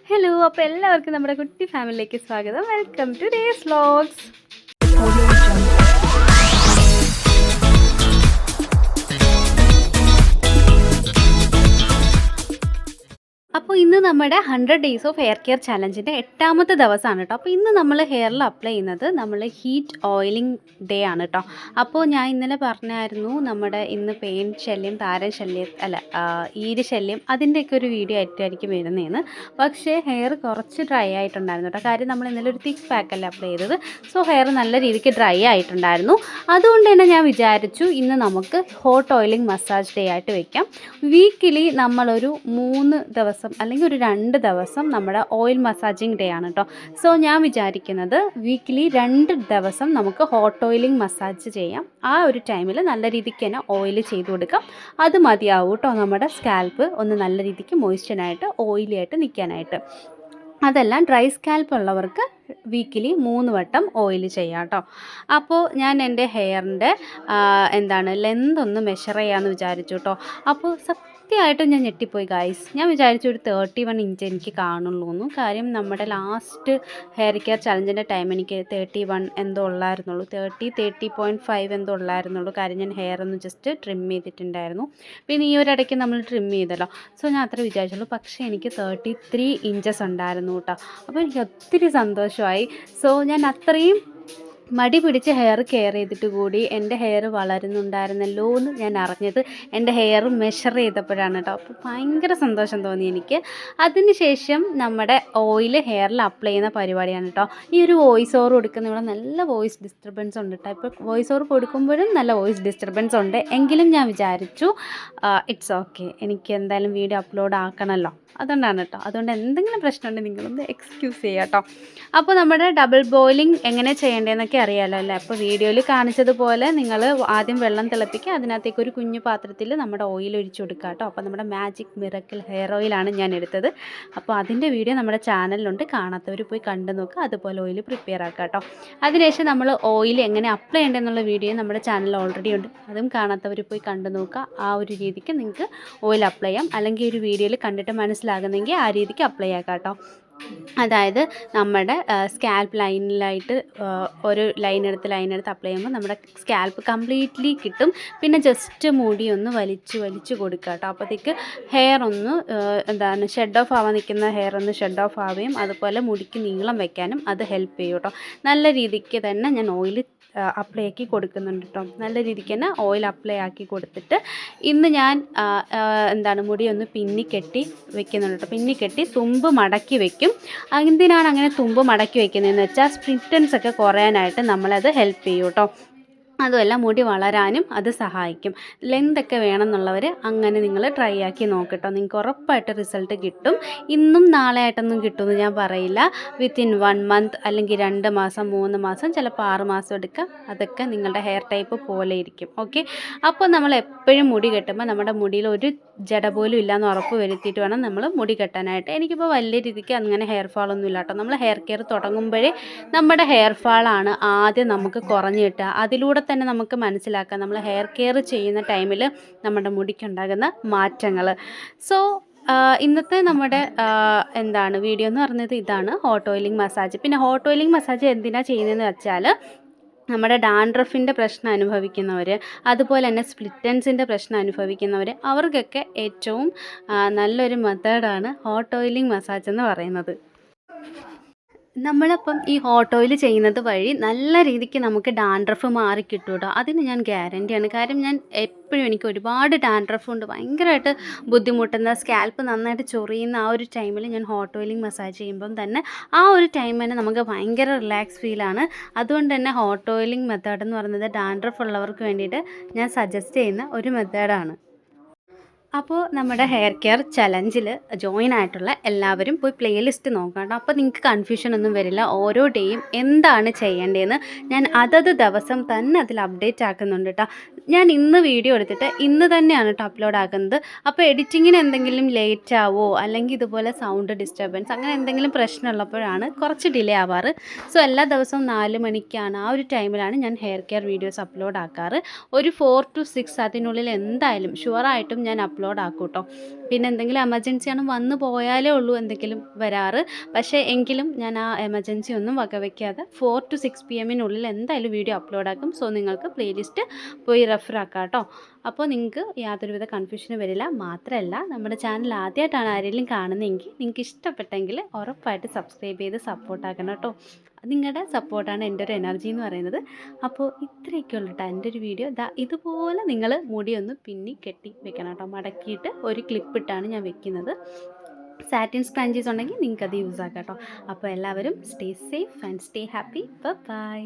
Hello, അപ്പോൾ എല്ലാവർക്കും നമ്മുടെ കുട്ടി ഫാമിലിയിലേക്ക് സ്വാഗതം. Welcome two days vlogs. അപ്പോൾ ഇന്ന് നമ്മുടെ 100 ഡേയ്സ് ഓഫ് ഹെയർ കെയർ ചലഞ്ചിൻ്റെ 8ാമത്തെ ദിവസമാണ് കേട്ടോ. അപ്പോൾ ഇന്ന് നമ്മൾ ഹെയറിൽ അപ്ലൈ ചെയ്യുന്നത് നമ്മൾ ഹീറ്റ് ഓയിലിംഗ് ഡേ ആണ് കേട്ടോ. അപ്പോൾ ഞാൻ ഇന്നലെ പറഞ്ഞായിരുന്നു നമ്മുടെ ഇന്ന് പെയിൻ ശല്യം, താരൻ ശല്യം, ഈര് ശല്യം അതിൻ്റെയൊക്കെ ഒരു വീഡിയോ ആയിട്ടായിരിക്കും വരുന്നതെന്ന്. പക്ഷേ ഹെയർ കുറച്ച് ഡ്രൈ ആയിട്ടുണ്ടായിരുന്നു കേട്ടോ. കാര്യം നമ്മൾ ഇന്നലെ ഒരു തിക്ക് പാക്കല്ലേ അപ്ലൈ ചെയ്തത്. സോ ഹെയർ നല്ല രീതിക്ക് ഡ്രൈ ആയിട്ടുണ്ടായിരുന്നു. അതുകൊണ്ട് തന്നെ ഞാൻ വിചാരിച്ചു ഇന്ന് നമുക്ക് ഹോട്ട് ഓയിലിംഗ് മസാജ് ഡേ ആയിട്ട് വെക്കാം. വീക്കിലി നമ്മളൊരു 3 ദിവസം അല്ലെങ്കിൽ ഒരു 2 ദിവസം നമ്മുടെ ഓയിൽ മസാജിങ് ഡേ ആണ് കേട്ടോ. സോ ഞാൻ വിചാരിക്കുന്നത് വീക്കിലി 2 ദിവസം നമുക്ക് ഹോട്ട് ഓയിലിംഗ് മസാജ് ചെയ്യാം. ആ ഒരു ടൈമിൽ നല്ല രീതിക്ക് തന്നെ ഓയിൽ ചെയ്ത് കൊടുക്കാം. അത് മതിയാവും കേട്ടോ നമ്മുടെ സ്കാൽപ്പ് ഒന്ന് നല്ല രീതിക്ക് മോയ്സ്ചറായിട്ട് ഓയിലി ആയിട്ട് നിൽക്കാനായിട്ട്. അതെല്ലാം ഡ്രൈ സ്കാൽപ്പ് ഉള്ളവർക്ക് വീക്കിലി 3 വട്ടം ഓയിൽ ചെയ്യാം കേട്ടോ. അപ്പോൾ ഞാൻ എൻ്റെ ഹെയറിൻ്റെ ലെന്ത് ഒന്ന് മെഷർ ചെയ്യാമെന്ന് വിചാരിച്ചു കേട്ടോ. അപ്പോൾ സത്യമായിട്ടും ഞാൻ ഞെട്ടിപ്പോയി ഗൈസ്. ഞാൻ വിചാരിച്ചു ഒരു 31 ഇഞ്ച് എനിക്ക് കാണുള്ളൂ എന്ന്. കാര്യം നമ്മുടെ ലാസ്റ്റ് ഹെയർ കെയർ ചലഞ്ചിൻ്റെ ടൈം എനിക്ക് 31 എന്തോ ഉള്ളായിരുന്നുള്ളൂ, 30 എന്തോ ഉള്ളായിരുന്നുള്ളൂ. കാര്യം ഞാൻ ഹെയർ ഒന്ന് ജസ്റ്റ് ട്രിം ചെയ്തിട്ടുണ്ടായിരുന്നു. പിന്നെ ഈ ഒരു ഇടയ്ക്ക് നമ്മൾ ട്രിം ചെയ്തല്ലോ. സോ ഞാൻ അത്ര വിചാരിച്ചുള്ളൂ. പക്ഷേ എനിക്ക് 33 ഇഞ്ചസ് ഉണ്ടായിരുന്നു കേട്ടോ. അപ്പോൾ എനിക്ക് ഒത്തിരി സന്തോഷമായി. സോ ഞാൻ അത്രയും മടി പിടിച്ച് ഹെയർ കെയർ ചെയ്തിട്ട് കൂടി എൻ്റെ ഹെയർ വളരുന്നുണ്ടായിരുന്നല്ലോ എന്ന് ഞാൻ അറിഞ്ഞത് എൻ്റെ ഹെയർ മെഷർ ചെയ്തപ്പോഴാണ് കേട്ടോ. അപ്പോൾ ഭയങ്കര സന്തോഷം തോന്നി എനിക്ക്. അതിനുശേഷം നമ്മുടെ ഓയിൽ ഹെയറിൽ അപ്ലൈ ചെയ്യുന്ന പരിപാടിയാണ് കേട്ടോ. ഈ ഒരു വോയിസ് ഓവർ കൊടുക്കുന്ന ഇവിടെ നല്ല വോയിസ് ഡിസ്റ്റർബൻസ് ഉണ്ട് കേട്ടോ. ഇപ്പോൾ വോയിസ് ഓവർ കൊടുക്കുമ്പോഴും നല്ല വോയിസ് ഡിസ്റ്റർബൻസ് ഉണ്ട്. എങ്കിലും ഞാൻ വിചാരിച്ചു ഇറ്റ്സ് ഓക്കെ, എനിക്ക് എന്തായാലും വീഡിയോ അപ്ലോഡ് ആക്കണമല്ലോ, അതുകൊണ്ടാണ് കേട്ടോ. അതുകൊണ്ട് എന്തെങ്കിലും പ്രശ്നമുണ്ടെങ്കിൽ നിങ്ങളൊന്ന് എക്സ്ക്യൂസ് ചെയ്യുക കേട്ടോ. അപ്പോൾ നമ്മുടെ ഡബിൾ ബോയിലിംഗ് എങ്ങനെ ചെയ്യേണ്ടതെന്നൊക്കെ അറിയാമല്ലോ അല്ലേ. അപ്പോൾ വീഡിയോയിൽ കാണിച്ചതുപോലെ നിങ്ങൾ ആദ്യം വെള്ളം തിളപ്പിക്കുക, അതിനകത്തേക്ക് ഒരു കുഞ്ഞു പാത്രത്തിൽ നമ്മുടെ ഓയിൽ ഒഴിച്ചു കൊടുക്കുക കേട്ടോ. അപ്പോൾ നമ്മുടെ മാജിക് മിറക്കിൾ ഹെയർ ഓയിലാണ് ഞാൻ എടുത്തത്. അപ്പോൾ അതിൻ്റെ വീഡിയോ നമ്മുടെ ചാനലിലുണ്ട്, കാണാത്തവർ പോയി കണ്ടു നോക്കുക. അതുപോലെ ഓയിൽ പ്രിപ്പയർ ആക്കുക കേട്ടോ. അതിനുശേഷം നമ്മൾ ഓയിൽ എങ്ങനെ അപ്ലൈ ചെയ്യേണ്ടതെന്നുള്ള വീഡിയോ നമ്മുടെ ചാനലിൽ ഓൾറെഡി ഉണ്ട്, അതും കാണാത്തവർ പോയി കണ്ടു നോക്കുക. ആ ഒരു രീതിക്ക് നിങ്ങൾക്ക് ഓയിൽ അപ്ലൈ ചെയ്യാം. അല്ലെങ്കിൽ ഒരു വീഡിയോയിൽ കണ്ടിട്ട് മനസ്സിലാകുന്നെങ്കിൽ ആ രീതിക്ക് അപ്ലൈ ആക്കാം കേട്ടോ. അതായത് നമ്മുടെ സ്കാൽപ്പ് ലൈനിലായിട്ട് ഒരു ലൈനെടുത്ത് അപ്ലൈ ചെയ്യുമ്പോൾ നമ്മുടെ സ്കാൽപ്പ് കംപ്ലീറ്റ്ലി കിട്ടും. പിന്നെ ജസ്റ്റ് മുടി ഒന്ന് വലിച്ചു കൊടുക്കുക കേട്ടോ. അപ്പോഴത്തേക്ക് ഹെയർ ഒന്ന് ഷെഡ് ഓഫ് ആവാൻ നിൽക്കുന്ന ഹെയർ ഒന്ന് ഷെഡ് ഓഫ് ആവുകയും അതുപോലെ മുടിക്ക് നീളം വയ്ക്കാനും അത് ഹെൽപ്പ് ചെയ്യും കേട്ടോ. നല്ല രീതിക്ക് തന്നെ ഞാൻ ഓയിൽ അപ്ലൈ ആക്കി കൊടുക്കുന്നുണ്ട് കേട്ടോ. നല്ല രീതിക്ക് തന്നെ ഓയിൽ അപ്ലൈ ആക്കി കൊടുത്തിട്ട് ഇന്ന് ഞാൻ മുടി ഒന്ന് പിന്നിക്കെട്ടി വെക്കുന്നുണ്ട് കേട്ടോ. പിന്നിക്കെട്ടി തുമ്പ് മടക്കി വെക്കും. എന്തിനാണ് അങ്ങനെ തുമ്പ് മടക്കി വെക്കുന്നതെന്ന് വെച്ചാൽ സ്പ്ലിറ്റൻസ് ഒക്കെ കുറയാനായിട്ട് നമ്മളത് ഹെൽപ്പ് ചെയ്യും കേട്ടോ. അതുമല്ല മുടി വളരാനും അത് സഹായിക്കും. ലെന്തൊക്കെ വേണമെന്നുള്ളവർ അങ്ങനെ നിങ്ങൾ ട്രൈ ആക്കി നോക്കട്ടോ. നിങ്ങൾക്ക് ഉറപ്പായിട്ട് റിസൾട്ട് കിട്ടും. ഇന്നും നാളെ ആയിട്ടൊന്നും കിട്ടുമെന്ന് ഞാൻ പറയില്ല. വിത്തിൻ 1 മന്ത് അല്ലെങ്കിൽ 2 മാസം 3 മാസം ചിലപ്പോൾ 6 മാസം എടുക്കാം. അതൊക്കെ നിങ്ങളുടെ ഹെയർ ടൈപ്പ് പോലെ ഇരിക്കും. ഓക്കെ. അപ്പോൾ നമ്മൾ എപ്പോഴും മുടി കെട്ടുമ്പോൾ നമ്മുടെ മുടിയിൽ ഒരു ജട പോലും ഇല്ലയെന്ന് ഉറപ്പ് വരുത്തിയിട്ട് വേണം നമ്മൾ മുടി കെട്ടാനായിട്ട്. എനിക്കിപ്പോൾ വലിയ രീതിക്ക് അങ്ങനെ ഹെയർ ഫാളൊന്നും ഇല്ല കേട്ടോ. നമ്മൾ ഹെയർ കെയർ തുടങ്ങുമ്പോഴേ നമ്മുടെ ഹെയർ ഫാളാണ് ആദ്യം നമുക്ക് കുറഞ്ഞു കിട്ടുക. അതിലൂടെ തന്നെ നമുക്ക് മനസ്സിലാക്കാം നമ്മൾ ഹെയർ കെയർ ചെയ്യുന്ന ടൈമിൽ നമ്മുടെ മുടിക്കുണ്ടാകുന്ന മാറ്റങ്ങൾ. സോ ഇന്നത്തെ നമ്മുടെ വീഡിയോ എന്ന് പറഞ്ഞത് ഇതാണ്, ഹോട്ട് ഓയിലിംഗ് മസാജ്. പിന്നെ ഹോട്ട് ഓയിലിംഗ് മസാജ് എന്തിനാണ് ചെയ്യുന്നതെന്ന് വെച്ചാൽ നമ്മുടെ ഡാൻഡ്രഫിൻ്റെ പ്രശ്നം അനുഭവിക്കുന്നവർ, അതുപോലെ തന്നെ സ്പ്ലിറ്റൻസിൻ്റെ പ്രശ്നം അനുഭവിക്കുന്നവർ, അവർക്കൊക്കെ ഏറ്റവും നല്ലൊരു മെത്തേഡാണ് ഹോട്ട് ഓയിലിംഗ് മസാജ് എന്ന് പറയുന്നത്. നമ്മളപ്പം ഈ ഹോട്ട് ഓയിൽ ചെയ്യുന്നത് വഴി നല്ല രീതിക്ക് നമുക്ക് ഡാൻഡ്രഫ് മാറിക്കിട്ടും കേട്ടോ. അതിന് ഞാൻ ഗ്യാരൻറ്റിയാണ്. കാര്യം ഞാൻ എപ്പോഴും എനിക്ക് ഒരുപാട് ഡാൻഡ്രഫ് ഉണ്ട്, ഭയങ്കരമായിട്ട് ബുദ്ധിമുട്ടുന്ന, സ്കാൽപ്പ് നന്നായിട്ട് ചൊറിയുന്ന ആ ഒരു ടൈമിൽ ഞാൻ ഹോട്ട് ഓയിലിംഗ് മസാജ് ചെയ്യുമ്പം തന്നെ ആ ഒരു ടൈം തന്നെ നമുക്ക് ഭയങ്കര റിലാക്സ് ഫീലാണ്. അതുകൊണ്ട് തന്നെ ഹോട്ട് ഓയിലിംഗ് മെത്തേഡ് എന്ന് പറയുന്നത് ഡാൻഡ്രഫ് ഉള്ളവർക്ക് വേണ്ടിയിട്ട് ഞാൻ സജസ്റ്റ് ചെയ്യുന്ന ഒരു മെത്തേഡാണ്. അപ്പോൾ നമ്മുടെ ഹെയർ കെയർ ചലഞ്ചിൽ ജോയിൻ ആയിട്ടുള്ള എല്ലാവരും പോയി പ്ലേലിസ്റ്റ് നോക്കാം കേട്ടോ. അപ്പോൾ നിങ്ങൾക്ക് കൺഫ്യൂഷനൊന്നും വരില്ല. ഓരോ ഡേയും എന്താണ് ചെയ്യേണ്ടതെന്ന് ഞാൻ അതത് ദിവസം തന്നെ അതിൽ അപ്ഡേറ്റ് ആക്കുന്നുണ്ട് കേട്ടോ. ഞാൻ ഇന്ന് വീഡിയോ എടുത്തിട്ട് ഇന്ന് തന്നെയാണ് കേട്ടോ അപ്ലോഡ് ആക്കുന്നത്. അപ്പോൾ എഡിറ്റിങ്ങിന് എന്തെങ്കിലും ലേറ്റ് ആവോ അല്ലെങ്കിൽ ഇതുപോലെ സൗണ്ട് ഡിസ്റ്റർബൻസ് അങ്ങനെ എന്തെങ്കിലും പ്രശ്നമുള്ളപ്പോഴാണ് കുറച്ച് ഡിലേ ആവാറ്. സോ എല്ലാ ദിവസവും 4 മണിക്കാണ്, ആ ഒരു ടൈമിലാണ് ഞാൻ ഹെയർ കെയർ വീഡിയോസ് അപ്ലോഡ് ആക്കാറ്. ഒരു 4 to 6 അതിനുള്ളിൽ എന്തായാലും ഷുവറായിട്ടും ഞാൻ അപ്ലോഡ് അപ്ലോഡ് ആക്കും കേട്ടോ. പിന്നെ എന്തെങ്കിലും എമർജൻസി ആണ് വന്നു പോയാലേ ഉള്ളൂ എന്തെങ്കിലും വരാറ്. പക്ഷേ എങ്കിലും ഞാൻ ആ എമർജൻസി ഒന്നും വകവയ്ക്കാതെ 4 to 6 PM എന്തായാലും വീഡിയോ അപ്ലോഡ് ആക്കും. സോ നിങ്ങൾക്ക് പ്ലേലിസ്റ്റ് പോയി റെഫർ ആക്കാം കേട്ടോ. അപ്പോൾ നിങ്ങൾക്ക് യാതൊരുവിധ കൺഫ്യൂഷനും വരില്ല. മാത്രമല്ല നമ്മുടെ ചാനൽ ആദ്യമായിട്ടാണ് ആരെങ്കിലും കാണുന്നതെങ്കിൽ നിങ്ങൾക്ക് ഇഷ്ടപ്പെട്ടെങ്കിൽ ഉറപ്പായിട്ട് സബ്സ്ക്രൈബ് ചെയ്ത് സപ്പോർട്ടാക്കണം കേട്ടോ. നിങ്ങളുടെ സപ്പോർട്ടാണ് എൻ്റെ ഒരു എനർജി എന്ന് പറയുന്നത്. അപ്പോൾ ഇത്രയൊക്കെ ഉള്ളൂ കേട്ടോ എൻ്റെ ഒരു വീഡിയോ. ഇതുപോലെ നിങ്ങൾ മുടിയൊന്ന് പിന്നി കെട്ടി വെക്കണം കേട്ടോ. മടക്കിയിട്ട് ഒരു ക്ലിപ്പിട്ടാണ് ഞാൻ വെക്കുന്നത്. സാറ്റിൻ സ്ക്രഞ്ചീസ് ഉണ്ടെങ്കിൽ നിങ്ങൾക്ക് അത് യൂസ് ആക്കാം കേട്ടോ. അപ്പോൾ എല്ലാവരും stay safe and stay happy. By.